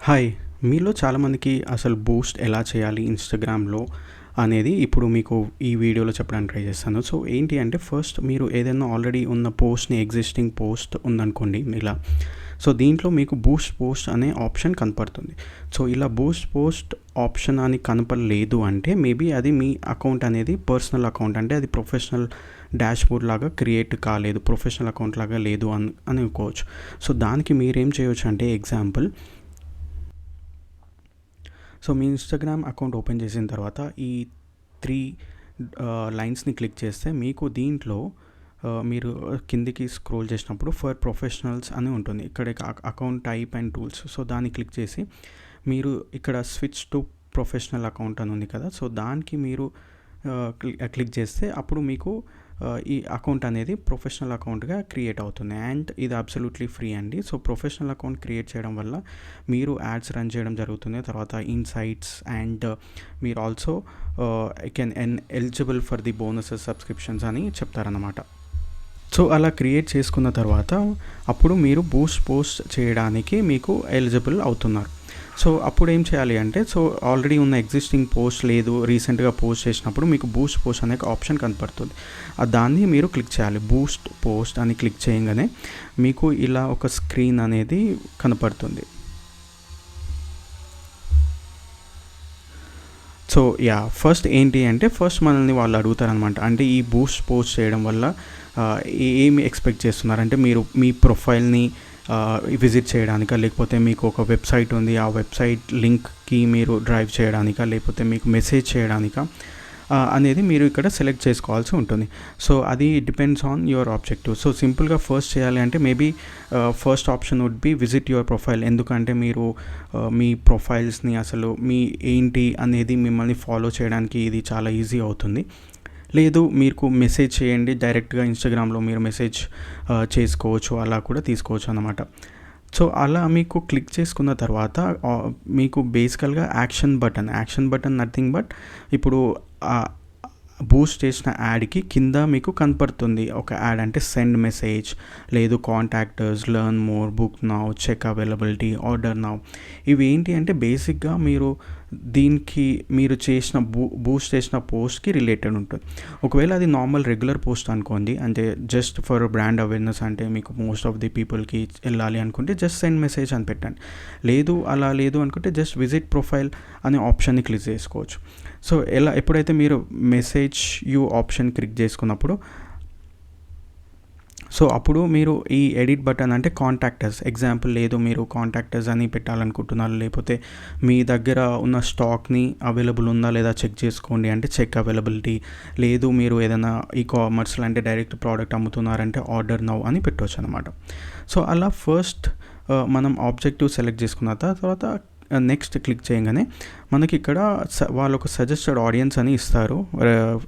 Hi! మీలో చాలామందికి అసలు బూస్ట్ ఎలా చేయాలి ఇన్‌స్టాగ్రామ్‌లో అనేది ఇప్పుడు మీకు ఈ వీడియోలో చెప్పడానికి ట్రై చేస్తాను. సో, ఏంటి అంటే ఫస్ట్ మీరు ఏదైనా ఆల్రెడీ ఉన్న పోస్ట్‌ని ఎగ్జిస్టింగ్ పోస్ట్ ఉందనుకోండి ఇలా. సో, దీంట్లో మీకు బూస్ట్ పోస్ట్ అనే ఆప్షన్ కనపడుతుంది. సో, ఇలా బూస్ట్ పోస్ట్ ఆప్షన్ అని కనపడలేదు అంటే మేబీ అది మీ అకౌంట్ అనేది పర్సనల్ అకౌంట్. అంటే అది ప్రొఫెషనల్ డాష్‌బోర్డ్ లాగా క్రియేట్ కాలేదు. ప్రొఫెషనల్ అకౌంట్ లాగా లేదు అనుకోవచ్చు. సో, దానికి మీరేం చేయొచ్చు అంటే ఎగ్జాంపుల్ సో, మీ ఇన్‌స్టాగ్రామ్ అకౌంట్ ఓపెన్ చేసిన తర్వాత ఈ 3 లైన్స్‌ని క్లిక్ చేస్తే మీకు దీంట్లో మీరు కిందికి స్క్రోల్ చేసినప్పుడు ఫర్ ప్రొఫెషనల్స్ అని ఉంటుంది. ఇక్కడ account type and tools. So, దాన్ని క్లిక్ చేసి మీరు ఇక్కడ స్విచ్ టు ప్రొఫెషనల్ అకౌంట్ అని ఉంది కదా! సో, దానికి మీరు క్లిక్ చేస్తే అప్పుడు మీకు ఈ అకౌంట్ అనేది ప్రొఫెషనల్ అకౌంట్‌గా క్రియేట్ అవుతుంది. అండ్ ఇది అబ్సల్యూట్‌లీ ఫ్రీ అండి. సో, ప్రొఫెషనల్ అకౌంట్ క్రియేట్ చేయడం వల్ల మీరు యాడ్స్ రన్ చేయడం జరుగుతుంది. తర్వాత ఇన్‌సైట్స్ అండ్ మీరు also can eligible for the bonuses subscriptions అని చెప్తారనమాట. సో, అలా క్రియేట్ చేసుకున్న తర్వాత అప్పుడు మీరు బూస్ట్ పోస్ట్ చేయడానికి మీకు ఎలిజిబుల్ అవుతున్నారు. సో, అప్పుడు ఏం చేయాలి అంటే ఆల్రెడీ ఉన్న ఎగ్జిస్టింగ్ పోస్ట్ లేదు, రీసెంట్‌గా పోస్ట్ చేసినప్పుడు మీకు బూస్ట్ పోస్ట్ అనే ఆప్షన్ కనపడుతుంది. దాన్ని మీరు క్లిక్ చేయాలి. బూస్ట్ పోస్ట్ అని క్లిక్ చేయంగానే మీకు ఇలా ఒక స్క్రీన్ అనేది కనపడుతుంది. సో, ఫస్ట్ ఏంటి అంటే ఫస్ట్ మనల్ని వాళ్ళు అడుగుతారనమాట. అంటే ఈ బూస్ట్ పోస్ట్ చేయడం వల్ల ఏమి ఎక్స్‌పెక్ట్ చేస్తున్నారు? అంటే మీరు మీ ప్రొఫైల్‌ని విజిట్ చేయడానికా? లేకపోతే మీకు ఒక వెబ్‌సైట్ ఉంది. ఆ వెబ్‌సైట్ లింక్‌కి మీరు డ్రైవ్ చేయడానికా? లేకపోతే మీకు మెసేజ్ చేయడానికా? అనేది మీరు ఇక్కడ సెలెక్ట్ చేసుకోవాల్సి ఉంటుంది. సో, అది depends on your objective. So, సింపుల్‌గా ఫస్ట్ చేయాలి అంటే maybe first option would be visit your profile. ఎందుకంటే మీరు మీ ప్రొఫైల్స్‌ని అసలు మీ ఏంటి అనేది మిమ్మల్ని ఫాలో చేయడానికి ఇది చాలా ఈజీ అవుతుంది. లేదు మీకు మెసేజ్ చేయండి, డైరెక్ట్‌గా ఇన్‌స్టాగ్రామ్‌లో మీరు మెసేజ్ చేసుకోవచ్చు. అలా కూడా తీసుకోవచ్చు అన్నమాట. సో, అలా మీకు క్లిక్ చేసుకున్న తర్వాత మీకు బేసికల్‌గా యాక్షన్ బటన్ నథింగ్ బట్ ఇప్పుడు బూస్ట్ చేసిన యాడ్‌కి కింద మీకు కనపడుతుంది ఒక యాడ్. అంటే సెండ్ మెసేజ్, లేదు contact us, learn more, book now, check availability, order now. ఇవి ఏంటి అంటే బేసిక్‌గా దీనికి మీరు చేసిన బూస్ట్ చేసిన పోస్ట్‌కి రిలేటెడ్ ఉంటుంది. ఒకవేళ అది నార్మల్ రెగ్యులర్ పోస్ట్ అనుకోండి, అంటే జస్ట్ ఫర్ బ్రాండ్ అవేర్‌నెస్, అంటే మీకు మోస్ట్ ఆఫ్ ది పీపుల్‌కి వెళ్ళాలి అనుకుంటే జస్ట్ సెండ్ మెసేజ్ అని పెట్టండి. అలా లేదు అనుకుంటే జస్ట్ విజిట్ ప్రొఫైల్ అనే ఆప్షన్‌ని క్లిక్ చేసుకోవచ్చు. సో, ఎప్పుడైతే మీరు మెసేజ్ యూ ఆప్షన్ క్లిక్ చేసుకున్నప్పుడు అప్పుడు మీరు ఈ ఎడిట్ బటన్ అంటే కాంటాక్టర్స్ ఎగ్జాంపుల్ లేదు మీరు కాంటాక్టర్స్ అని పెట్టాలనుకుంటున్నారు, లేకపోతే మీ దగ్గర ఉన్న స్టాక్‌ని అవైలబుల్ ఉందా లేదా చెక్ చేసుకోండి అంటే చెక్ అవైలబిలిటీ, లేదు మీరు ఏదైనా కామర్స్‌లో అంటే డైరెక్ట్ ప్రోడక్ట్ అమ్ముతున్నారంటే ఆర్డర్ నౌ అని పెట్టొచ్చనమాట. సో, అలా ఫస్ట్ మనం ఆబ్జెక్టివ్ సెలెక్ట్ చేసుకున్న తర్వాత నెక్స్ట్ క్లిక్ చేయంగానే మనకి ఇక్కడ వాళ్ళు ఒక సజెస్టెడ్ ఆడియన్స్ అని ఇస్తారు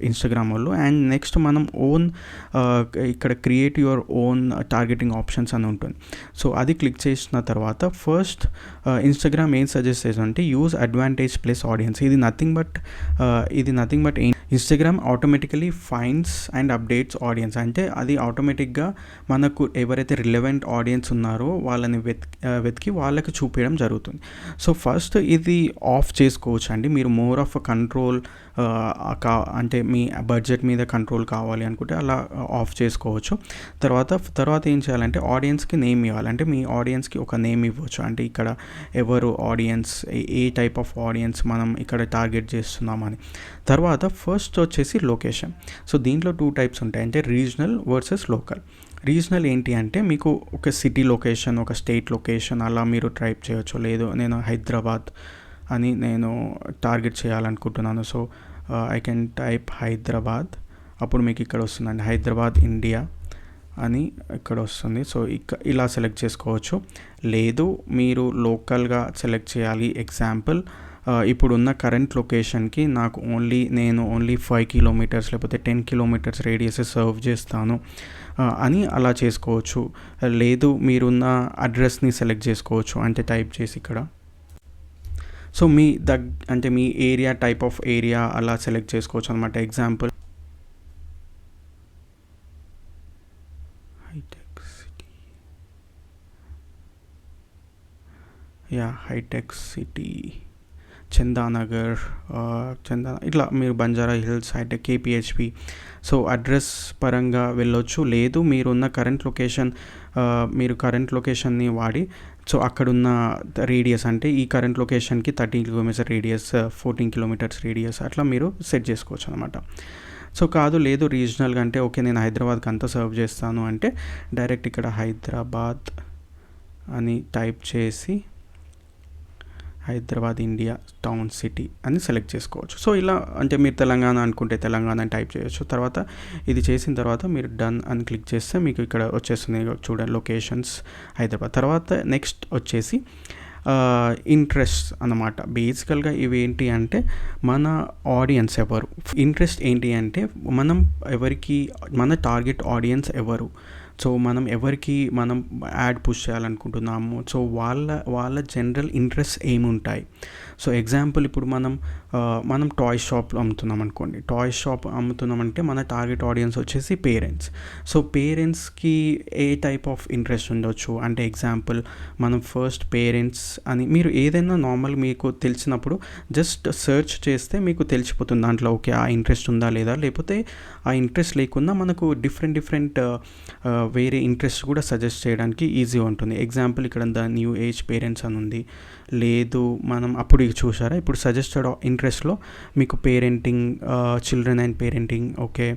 ఇన్‌స్టాగ్రామ్ వాళ్ళు. అండ్ నెక్స్ట్ మనం ఇక్కడ create your own targeting options అని ఉంటుంది. సో, అది క్లిక్ చేసిన తర్వాత ఫస్ట్ ఇన్‌స్టాగ్రామ్ ఏం సజెస్ట్ చేస్తుందంటే యూజ్ అడ్వాంటేజ్ ప్లస్ ఆడియన్స్. ఇది nothing but Instagram automatically finds and updates audience. అంటే అది ఆటోమేటిక్‌గా మనకు ఎవరైతే రిలవెంట్ ఆడియన్స్ ఉన్నారో వాళ్ళని వెతికి వాళ్ళకి చూపించడం జరుగుతుంది. సో, ఫస్ట్ ఇది ఆఫ్ చేసుకోవచ్చు అండి. మీరు మోర్ ఆఫ్ కంట్రోల్ అంటే మీ బడ్జెట్ మీద కంట్రోల్ కావాలి అనుకుంటే అలా ఆఫ్ చేసుకోవచ్చు. తర్వాత ఏం చేయాలంటే ఆడియన్స్‌కి నేమ్ ఇవ్వాలి. అంటే మీ ఆడియన్స్‌కి ఒక నేమ్ ఇవ్వచ్చు. అంటే ఇక్కడ ఎవరు audience, A type of audience మనం ఇక్కడ టార్గెట్ చేస్తున్నామని. తర్వాత ఫస్ట్ వచ్చేసి లొకేషన్. సో, దీంట్లో 2 టైప్స్ ఉంటాయి. అంటే రీజనల్ వర్సెస్ లోకల్. రీజనల్ ఏంటి అంటే మీకు ఒక సిటీ లొకేషన్, ఒక స్టేట్ లొకేషన్ అలా మీరు టైప్ చేయొచ్చు. లేదు నేను హైదరాబాద్ అని టార్గెట్ చేయాలనుకుంటున్నాను. So, I can type Hyderabad. అప్పుడు మీకు ఇక్కడ వస్తుందండి హైదరాబాద్ ఇండియా అని ఇక్కడ వస్తుంది. సో, ఇలా సెలెక్ట్ చేసుకోవచ్చు. లేదు మీరు లోకల్‌గా సెలెక్ట్ చేయాలి. ఎగ్జాంపుల్ ఇప్పుడున్న కరెంట్ లొకేషన్‌కి నేను ఓన్లీ 5 కిలోమీటర్స్ లేకపోతే 10 కిలోమీటర్స్ రేడియస్ సర్వ్ చేస్తాను అని అలా చేసుకోవచ్చు. లేదు మీరున్న అడ్రస్‌ని సెలెక్ట్ చేసుకోవచ్చు. అంటే టైప్ చేసి ఇక్కడ సో, అంటే మీ ఏరియా టైప్ ఆఫ్ ఏరియా అలా సెలెక్ట్ చేసుకోవచ్చు అనమాట. ఎగ్జాంపుల్ హైటెక్ సిటీ. హైటెక్ సిటీ, చందానగర్, ఇట్లా మీరు బంజారా హిల్స్, హైటెక్, కేపిహెచ్పి. సో అడ్రస్ పరంగా వెళ్ళొచ్చు. లేదు మీరున్న మీరు కరెంట్ లొకేషన్ని వాడి, సో అక్కడున్న రేడియస్ అంటే ఈ కరెంట్ లొకేషన్కి 13 కిలోమీటర్స్ రేడియస్, 14 కిలోమీటర్స్ రేడియస్ అట్లా మీరు సెట్ చేసుకోవచ్చు అనమాట. సో లేదు రీజనల్గా అంటే ఓకే నేను హైదరాబాద్కి అంతా సర్వ్ చేస్తాను అంటే డైరెక్ట్ ఇక్కడ హైదరాబాద్ అని టైప్ చేసి హైదరాబాద్ ఇండియా టౌన్ సిటీ అని సెలెక్ట్ చేసుకోవచ్చు. సో ఇలా అంటే మీరు తెలంగాణ అనుకుంటే తెలంగాణ అని టైప్ చేయొచ్చు. తర్వాత ఇది చేసిన తర్వాత మీరు డన్ అని క్లిక్ చేస్తే మీకు ఇక్కడ వచ్చేస్తుంది చూడండి లొకేషన్స్ హైదరాబాద్. తర్వాత నెక్స్ట్ వచ్చేసి ఇంట్రెస్ట్ అన్నమాట. బేసికల్గా ఇవి ఏంటి అంటే మన ఆడియన్స్ ఎవరు, ఇంట్రెస్ట్ ఏంటి అంటే మన టార్గెట్ ఆడియన్స్ ఎవరు, సో మనం ఎవరికి మనం యాడ్ పుష్ చేయాలనుకుంటున్నాము, సో వాళ్ళ జనరల్ ఇంట్రెస్ట్ ఏముంటాయి. సో ఎగ్జాంపుల్ ఇప్పుడు మనం టాయ్ షాప్లో అమ్ముతున్నాం అనుకోండి. టాయ్ షాప్ అమ్ముతున్నామంటే మన టార్గెట్ ఆడియన్స్ వచ్చేసి పేరెంట్స్. సో పేరెంట్స్కి ఏ టైప్ ఆఫ్ ఇంట్రెస్ట్ ఉండొచ్చు అంటే ఎగ్జాంపుల్ మనం ఫస్ట్ పేరెంట్స్ అని మీరు ఏదైనా నార్మల్ మీకు తెలిసినప్పుడు జస్ట్ సెర్చ్ చేస్తే మీకు తెలిసిపోతుంది దాంట్లో ఓకే ఆ ఇంట్రెస్ట్ ఉందా లేదా, లేకపోతే ఆ ఇంట్రెస్ట్ లేకుండా మనకు డిఫరెంట్ వేరే ఇంట్రెస్ట్ కూడా సజెస్ట్ చేయడానికి ఈజీ ఉంటుంది. ఎగ్జాంపుల్ ఇక్కడ ద న్యూ ఏజ్ పేరెంట్స్ అని ఉంది. లేదు మనం అప్పుడు చూసారా ఇప్పుడు సజెస్టెడ్ ఇంట్రెస్ట్లో మీకు parenting, children and parenting, okay,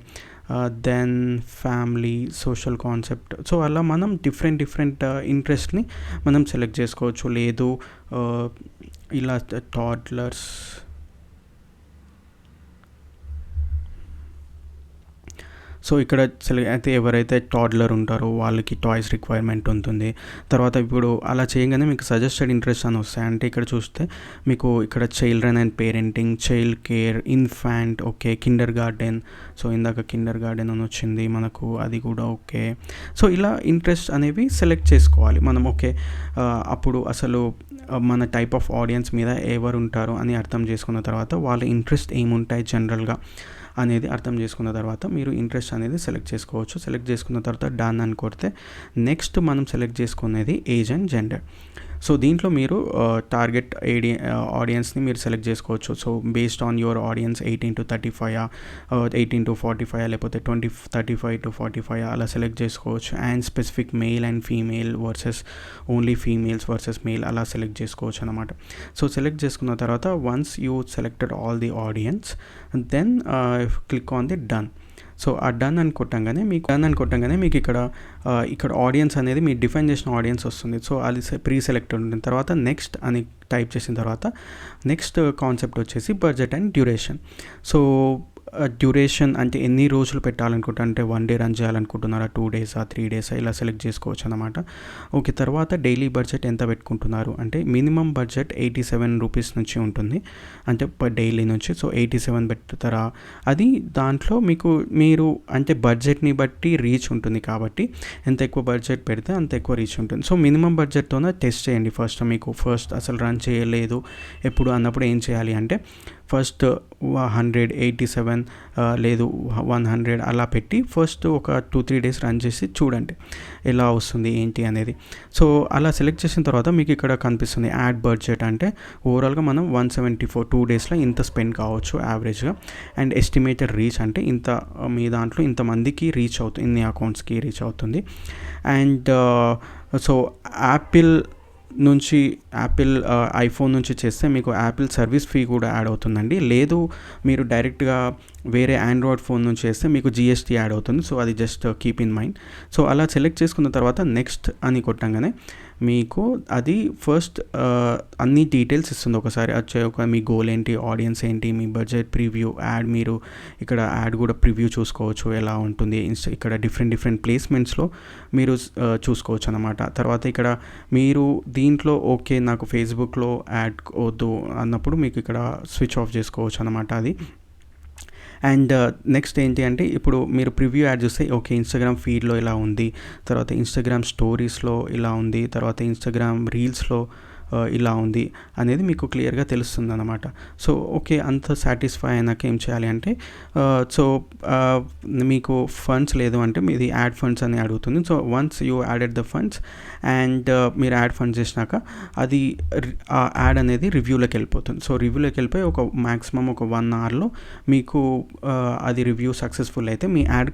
then family, social concept. So అలా మనం డిఫరెంట్ ఇంట్రెస్ట్ని మనం సెలెక్ట్ చేసుకోవచ్చు. లేదు ఇలా టాడ్లర్స్, సో ఇక్కడ అయితే ఎవరైతే టాడ్లర్ ఉంటారో వాళ్ళకి టాయ్స్ రిక్వైర్మెంట్ ఉంటుంది. తర్వాత ఇప్పుడు అలా చేయగానే మీకు సజెస్టెడ్ ఇంట్రెస్ట్ అని వస్తాయి. అంటే ఇక్కడ చూస్తే మీకు ఇక్కడ children and parenting, child care, infant, okay, Kinder garden. So ఇందాక కిండర్ గార్డెన్ అని వచ్చింది మనకు, అది కూడా ఓకే. సో ఇలా ఇంట్రెస్ట్ అనేవి సెలెక్ట్ చేసుకోవాలి మనం. ఓకే అప్పుడు అసలు మన టైప్ ఆఫ్ ఆడియన్స్ మీద ఎవరు ఉంటారు అని అర్థం చేసుకున్న తర్వాత వాళ్ళ ఇంట్రెస్ట్ ఏముంటాయి జనరల్గా అనేది అర్థం చేసుకున్న తర్వాత మీరు ఇంట్రెస్ట్ అనేది సెలెక్ట్ చేసుకోవచ్చు. సెలెక్ట్ చేసుకున్న తర్వాత డన్ అని కొడితే నెక్స్ట్ మనం సెలెక్ట్ చేసుకునేది ఏజ్ అండ్ జెండర్. సో దీంట్లో మీరు టార్గెట్ ఆడియన్స్ని మీరు సెలెక్ట్ చేసుకోవచ్చు. So based on your audience 18 to 35, 18 to 45, లేకపోతే 35 to 45 అలా సెలెక్ట్ చేసుకోవచ్చు. And specific male and female versus only females versus male అలా సెలెక్ట్ చేసుకోవచ్చు అనమాట. సో సెలెక్ట్ చేసుకున్న తర్వాత once you selected all the audience then click on the done. So ఆ done అని కొట్టంగానే మీకు ఇక్కడ ఆడియన్స్ అనేది మీరు డిఫైన్ చేసిన ఆడియన్స్ వస్తుంది. సో అది ప్రీ సెలెక్టెడ్ ఉంటుంది. తర్వాత నెక్స్ట్ అని టైప్ చేసిన తర్వాత నెక్స్ట్ కాన్సెప్ట్ వచ్చేసి budget and duration. So duration అంటే ఎన్ని రోజులు పెట్టాలనుకుంటా, అంటే 1 day రన్ చేయాలనుకుంటున్నారా, 2 days, 3 days ఇలా సెలెక్ట్ చేసుకోవచ్చు అనమాట. ఓకే, తర్వాత డైలీ బడ్జెట్ ఎంత పెట్టుకుంటున్నారు అంటే మినిమం బడ్జెట్ 87 రూపీస్ నుంచి ఉంటుంది, అంటే పర్ డైలీ నుంచి. సో 87 పెడతారా, అది దాంట్లో మీరు అంటే బడ్జెట్ని బట్టి రీచ్ ఉంటుంది కాబట్టి ఎంత ఎక్కువ బడ్జెట్ పెడితే అంత ఎక్కువ రీచ్ ఉంటుంది. సో మినిమం బడ్జెట్తోనే టెస్ట్ చేయండి. ఫస్ట్ అసలు రన్ చేయలేదు ఎప్పుడు అన్నప్పుడు ఏం చేయాలి అంటే ఫస్ట్ 187 లేదు 100 అలా పెట్టి ఫస్ట్ ఒక 2-3 days రన్ చేసి చూడండి ఎలా వస్తుంది ఏంటి అనేది. సో అలా సెలెక్ట్ చేసిన తర్వాత మీకు ఇక్కడ కనిపిస్తుంది యాడ్ బడ్జెట్, అంటే ఓవరాల్గా మనం 174 2 daysలో ఇంత స్పెండ్ కావచ్చు యావరేజ్గా. అండ్ ఎస్టిమేటెడ్ రీచ్ అంటే ఇంత మీ దాంట్లో ఇంతమందికి రీచ్ అవుతుంది, ఇన్ని అకౌంట్స్కి రీచ్ అవుతుంది. అండ్ సో యాపిల్ ఐఫోన్ నుంచి చేస్తే మీకు యాపిల్ సర్వీస్ ఫీ కూడా యాడ్ అవుతుందండి. లేదు మీరు డైరెక్ట్గా వేరే ఆండ్రాయిడ్ ఫోన్ నుంచి చేస్తే మీకు GST యాడ్ అవుతుంది. సో అది just keep in mind. So అలా సెలెక్ట్ చేసుకున్న తర్వాత నెక్స్ట్ అని కొట్టంగానే మీకు అది ఫస్ట్ అన్ని డీటెయిల్స్ ఇస్తుంది. ఒకసారి మీ గోల్ ఏంటి, ఆడియన్స్ ఏంటి, మీ బడ్జెట్, ప్రివ్యూ, యాడ్. మీరు ఇక్కడ యాడ్ కూడా ప్రివ్యూ చూసుకోవచ్చు ఎలా ఉంటుంది. ఇక్కడ డిఫరెంట్ ప్లేస్మెంట్స్లో మీరు చూసుకోవచ్చు అనమాట. తర్వాత ఇక్కడ మీరు దీంట్లో ఓకే నాకు ఫేస్బుక్లో యాడ్ వద్దు అన్నప్పుడు మీకు ఇక్కడ స్విచ్ ఆఫ్ చేసుకోవచ్చు అనమాట అది. అండ్ నెక్స్ట్ ఏంటి అంటే ఇప్పుడు మీరు ప్రివ్యూ యాడ్ చూస్తే ఓకే ఇన్స్టాగ్రామ్ ఫీడ్లో ఇలా ఉంది, తర్వాత ఇన్స్టాగ్రామ్ స్టోరీస్లో ఇలా ఉంది, తర్వాత ఇన్స్టాగ్రామ్ రీల్స్లో ఇలా ఉంది అనేది మీకు క్లియర్గా తెలుస్తుంది అనమాట. సో ఓకే, అంత సాటిస్ఫై అయినాక ఏం చేయాలి అంటే సో మీకు ఫండ్స్ లేదు అంటే మీది యాడ్ ఫండ్స్ అని అడుగుతుంది. So once you added the funds and మీరు యాడ్ ఫండ్స్ చేసినాక అది ఆ యాడ్ అనేది రివ్యూలోకి వెళ్ళిపోతుంది. సో రివ్యూలోకి వెళ్ళిపోయి ఒక మ్యాక్సిమం ఒక 1 అవర్లో మీకు అది రివ్యూ సక్సెస్ఫుల్ అయితే మీ యాడ్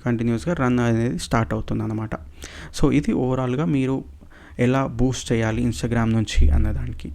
కంటిన్యూస్గా రన్ అనేది స్టార్ట్ అవుతుంది అనమాట. సో ఇది ఓవరాల్గా మీరు ఎలా బూస్ట్ చేయాలి ఇన్స్టాగ్రామ్ నుంచి అన్నదానికి.